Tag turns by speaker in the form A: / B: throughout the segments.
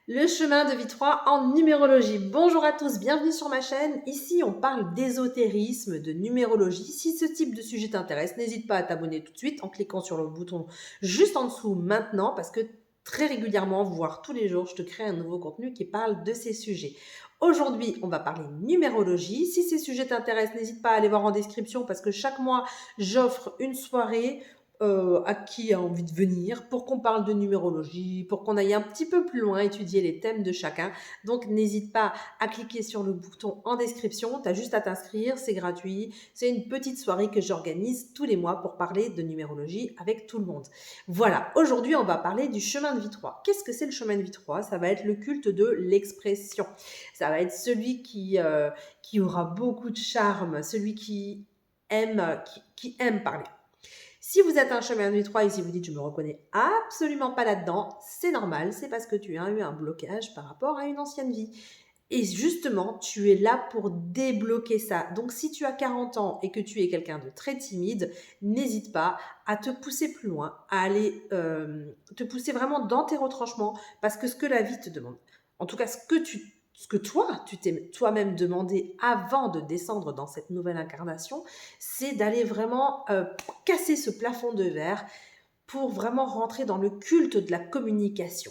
A: Le chemin de vie 3 en numérologie. Bonjour à tous, bienvenue sur ma chaîne. Ici, on parle d'ésotérisme, de numérologie. Si ce type de sujet t'intéresse, n'hésite pas à t'abonner tout de suite en cliquant sur le bouton juste en dessous maintenant parce que très régulièrement, voire tous les jours, je te crée un nouveau contenu qui parle de ces sujets. Aujourd'hui, on va parler numérologie. Si ces sujets t'intéressent, n'hésite pas à aller voir en description parce que chaque mois, j'offre une soirée à qui a envie de venir pour qu'on parle de numérologie, pour qu'on aille un petit peu plus loin, étudier les thèmes de chacun. Donc, n'hésite pas à cliquer sur le bouton en description. Tu as juste à t'inscrire, c'est gratuit. C'est une petite soirée que j'organise tous les mois pour parler de numérologie avec tout le monde. Voilà, aujourd'hui, on va parler du chemin de vie 3. Qu'est-ce que c'est le chemin de vie 3? Ça va être le culte de l'expression. Ça va être celui qui aura beaucoup de charme, celui qui aime parler. Si vous êtes un chemin de vie 3 et si vous dites je me reconnais absolument pas là-dedans, c'est normal, c'est parce que tu as eu un blocage par rapport à une ancienne vie. Et justement, tu es là pour débloquer ça. Donc, si tu as 40 ans et que tu es quelqu'un de très timide, n'hésite pas à te pousser plus loin, à aller te pousser vraiment dans tes retranchements, parce que ce que la vie te demande, en tout cas ce que toi, tu t'es toi-même demandé avant de descendre dans cette nouvelle incarnation, c'est d'aller vraiment casser ce plafond de verre pour vraiment rentrer dans le culte de la communication.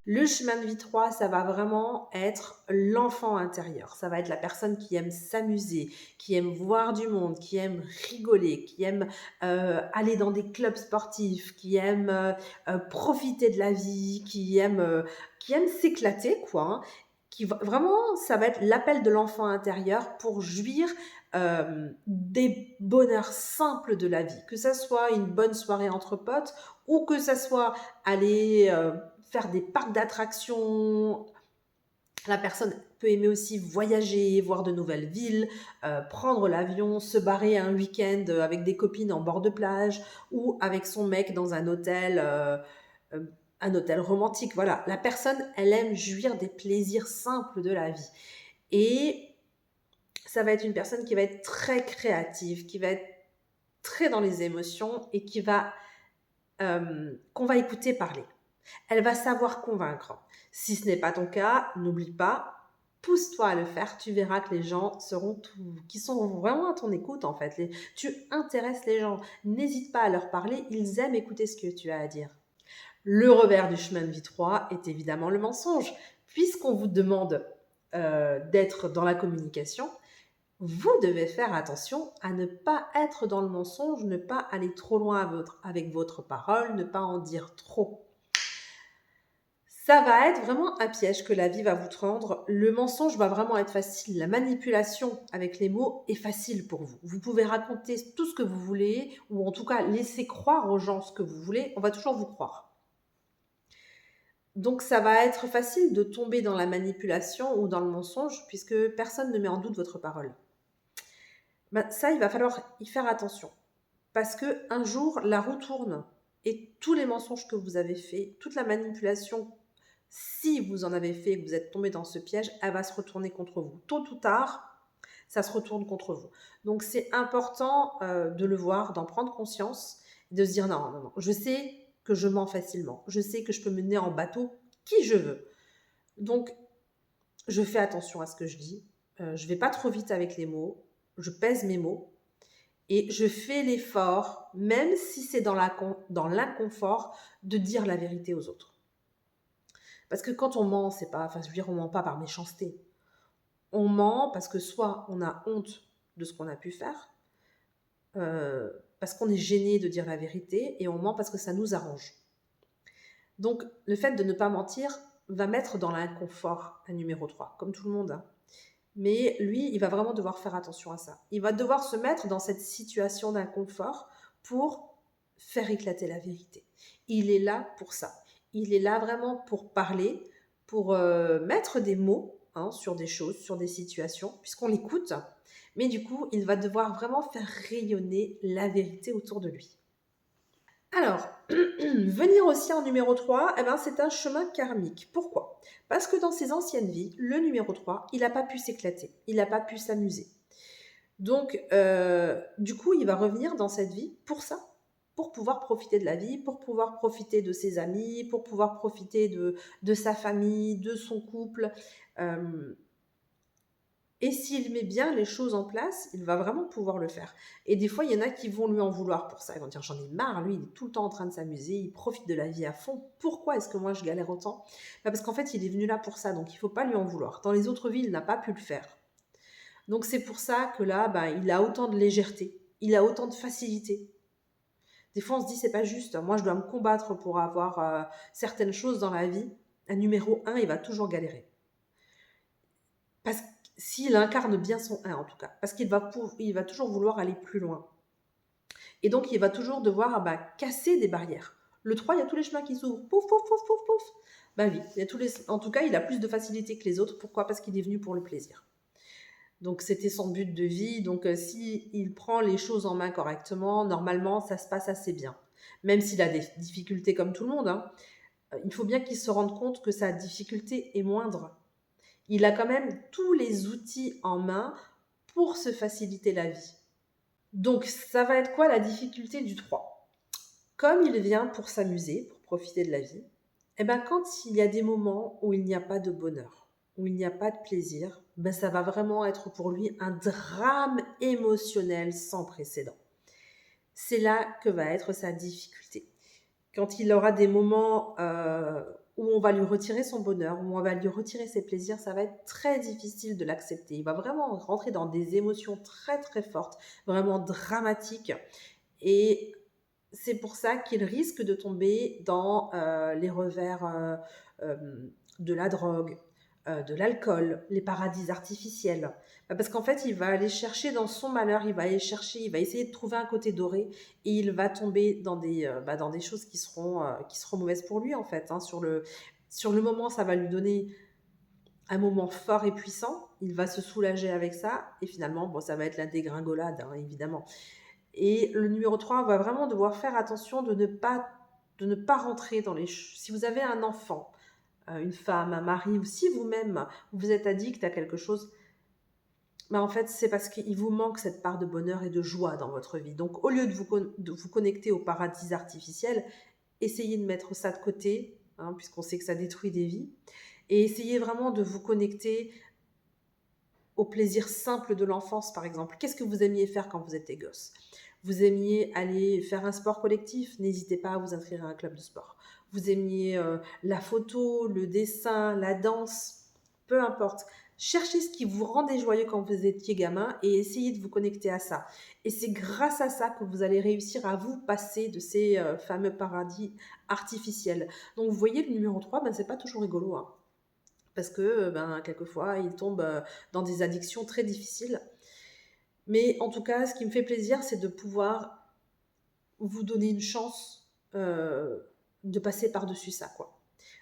A: Le chemin de vie 3, ça va vraiment être l'enfant intérieur. Ça va être la personne qui aime s'amuser, qui aime voir du monde, qui aime rigoler, qui aime aller dans des clubs sportifs, qui aime profiter de la vie, qui aime s'éclater, quoi. Hein. Vraiment, ça va être l'appel de l'enfant intérieur pour jouir des bonheurs simples de la vie. Que ça soit une bonne soirée entre potes ou que ça soit aller faire des parcs d'attractions. La personne peut aimer aussi voyager, voir de nouvelles villes, prendre l'avion, se barrer un week-end avec des copines en bord de plage ou avec son mec dans un hôtel romantique. Voilà, la personne, elle aime jouir des plaisirs simples de la vie. Et ça va être une personne qui va être très créative, qui va être très dans les émotions et qu'on va écouter parler. Elle va savoir convaincre. Si ce n'est pas ton cas, n'oublie pas, pousse-toi à le faire. Tu verras que les gens qui sont vraiment à ton écoute en fait. Tu intéresses les gens. N'hésite pas à leur parler. Ils aiment écouter ce que tu as à dire. Le revers du chemin de vie 3 est évidemment le mensonge. Puisqu'on vous demande d'être dans la communication, vous devez faire attention à ne pas être dans le mensonge, ne pas aller trop loin avec votre parole, ne pas en dire trop. Ça va être vraiment un piège que la vie va vous tendre. Le mensonge va vraiment être facile. La manipulation avec les mots est facile pour vous. Vous pouvez raconter tout ce que vous voulez, ou en tout cas laisser croire aux gens ce que vous voulez. On va toujours vous croire. Donc ça va être facile de tomber dans la manipulation ou dans le mensonge, puisque personne ne met en doute votre parole. Ben, ça, il va falloir y faire attention. Parce qu'un jour, la roue tourne. Et tous les mensonges que vous avez faits, toute la manipulation, si vous en avez fait et que vous êtes tombé dans ce piège, elle va se retourner contre vous. Tôt ou tard, ça se retourne contre vous. Donc c'est important de le voir, d'en prendre conscience, de se dire non, non, non, je sais que je mens facilement. Je sais que je peux mener en bateau qui je veux. Donc, je fais attention à ce que je dis. Je ne vais pas trop vite avec les mots. Je pèse mes mots. Et je fais l'effort, même si c'est dans l'inconfort, de dire la vérité aux autres. Parce que quand on ment, c'est pas, enfin, je veux dire, on ment pas par méchanceté. On ment parce que soit on a honte de ce qu'on a pu faire, parce qu'on est gêné de dire la vérité et on ment parce que ça nous arrange. Donc, le fait de ne pas mentir va mettre dans l'inconfort un numéro 3, comme tout le monde. Hein. Mais lui, il va vraiment devoir faire attention à ça. Il va devoir se mettre dans cette situation d'inconfort pour faire éclater la vérité. Il est là pour ça. Il est là vraiment pour parler, pour mettre des mots sur des choses, sur des situations, puisqu'on l'écoute. Mais du coup, il va devoir vraiment faire rayonner la vérité autour de lui. Alors, venir aussi en numéro 3, c'est un chemin karmique. Pourquoi? Parce que dans ses anciennes vies, le numéro 3, il n'a pas pu s'éclater, il n'a pas pu s'amuser. Donc, du coup, il va revenir dans cette vie pour ça, pour pouvoir profiter de la vie, pour pouvoir profiter de ses amis, pour pouvoir profiter de sa famille, de son couple. Et s'il met bien les choses en place, il va vraiment pouvoir le faire. Et des fois, il y en a qui vont lui en vouloir pour ça. Ils vont dire, j'en ai marre, lui, il est tout le temps en train de s'amuser, il profite de la vie à fond. Pourquoi est-ce que moi, je galère autant? Parce qu'en fait, il est venu là pour ça, donc il ne faut pas lui en vouloir. Dans les autres vies, il n'a pas pu le faire. Donc c'est pour ça que là, il a autant de légèreté, il a autant de facilité. Des fois, on se dit, c'est pas juste. Moi, je dois me combattre pour avoir certaines choses dans la vie. Un numéro 1, il va toujours galérer. Parce que s'il incarne bien son 1 en tout cas, parce qu'il va toujours vouloir aller plus loin. Et donc, il va toujours devoir casser des barrières. Le 3, il y a tous les chemins qui s'ouvrent. Pouf, pouf, pouf, pouf, pouf. Oui, en tout cas, il a plus de facilité que les autres. Pourquoi? Parce qu'il est venu pour le plaisir. Donc, c'était son but de vie. Donc, s'il prend les choses en main correctement, normalement, ça se passe assez bien. Même s'il a des difficultés comme tout le monde, il faut bien qu'il se rende compte que sa difficulté est moindre. Il a quand même tous les outils en main pour se faciliter la vie. Donc, ça va être quoi la difficulté du 3? Comme il vient pour s'amuser, pour profiter de la vie, quand il y a des moments où il n'y a pas de bonheur, où il n'y a pas de plaisir, ça va vraiment être pour lui un drame émotionnel sans précédent. C'est là que va être sa difficulté. Quand il aura des moments où on va lui retirer son bonheur, où on va lui retirer ses plaisirs, ça va être très difficile de l'accepter. Il va vraiment rentrer dans des émotions très très fortes, vraiment dramatiques. Et c'est pour ça qu'il risque de tomber dans les revers de la drogue, de l'alcool, les paradis artificiels. Parce qu'en fait, il va aller chercher dans son malheur, il va essayer de trouver un côté doré et il va tomber dans des choses qui seront mauvaises pour lui en fait. Sur le moment, ça va lui donner un moment fort et puissant, il va se soulager avec ça et finalement, ça va être la dégringolade, évidemment. Et le numéro 3 va vraiment devoir faire attention de ne pas rentrer dans les... Si vous avez un enfant, une femme, un mari, ou si vous-même, vous êtes addict à quelque chose, en fait, c'est parce qu'il vous manque cette part de bonheur et de joie dans votre vie. Donc, au lieu de vous connecter au paradis artificiel, essayez de mettre ça de côté, puisqu'on sait que ça détruit des vies, et essayez vraiment de vous connecter au plaisir simple de l'enfance, par exemple. Qu'est-ce que vous aimiez faire quand vous étiez gosse? Vous aimiez aller faire un sport collectif? N'hésitez pas à vous inscrire à un club de sport. Vous aimiez la photo, le dessin, la danse, peu importe. Cherchez ce qui vous rendait joyeux quand vous étiez gamin et essayez de vous connecter à ça. Et c'est grâce à ça que vous allez réussir à vous passer de ces fameux paradis artificiels. Donc vous voyez, le numéro 3, c'est pas toujours rigolo. Parce que quelquefois, il tombe dans des addictions très difficiles. Mais en tout cas, ce qui me fait plaisir, c'est de pouvoir vous donner une chance de passer par-dessus ça, quoi.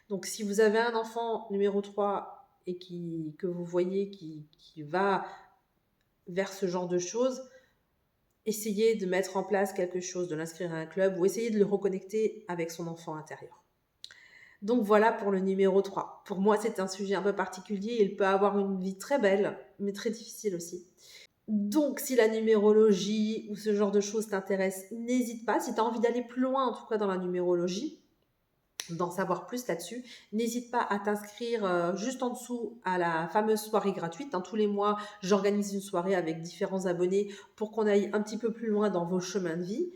A: Donc, si vous avez un enfant numéro 3 et que vous voyez qui va vers ce genre de choses, essayez de mettre en place quelque chose, de l'inscrire à un club ou essayez de le reconnecter avec son enfant intérieur. Donc voilà pour le numéro 3. Pour moi, c'est un sujet un peu particulier. Il peut avoir une vie très belle, mais très difficile aussi. Donc, si la numérologie ou ce genre de choses t'intéresse, n'hésite pas. Si tu as envie d'aller plus loin, en tout cas dans la numérologie, d'en savoir plus là-dessus, n'hésite pas à t'inscrire juste en dessous à la fameuse soirée gratuite. Tous les mois, j'organise une soirée avec différents abonnés pour qu'on aille un petit peu plus loin dans vos chemins de vie.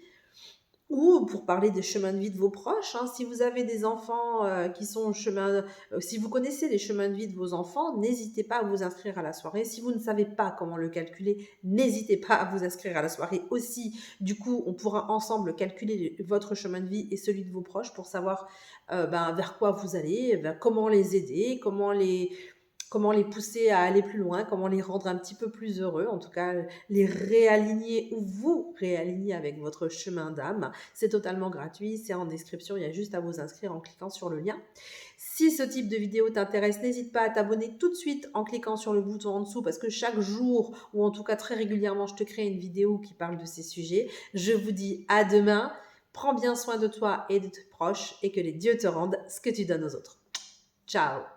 A: Ou pour parler des chemins de vie de vos proches, hein, si vous avez des enfants qui sont au chemin, si vous connaissez les chemins de vie de vos enfants, n'hésitez pas à vous inscrire à la soirée. Si vous ne savez pas comment le calculer, n'hésitez pas à vous inscrire à la soirée aussi. Du coup, on pourra ensemble calculer votre chemin de vie et celui de vos proches pour savoir vers quoi vous allez, comment les aider, comment les pousser à aller plus loin, comment les rendre un petit peu plus heureux, en tout cas les réaligner ou vous réaligner avec votre chemin d'âme. C'est totalement gratuit, c'est en description, il y a juste à vous inscrire en cliquant sur le lien. Si ce type de vidéo t'intéresse, n'hésite pas à t'abonner tout de suite en cliquant sur le bouton en dessous parce que chaque jour, ou en tout cas très régulièrement, je te crée une vidéo qui parle de ces sujets. Je vous dis à demain, prends bien soin de toi et de tes proches et que les dieux te rendent ce que tu donnes aux autres. Ciao!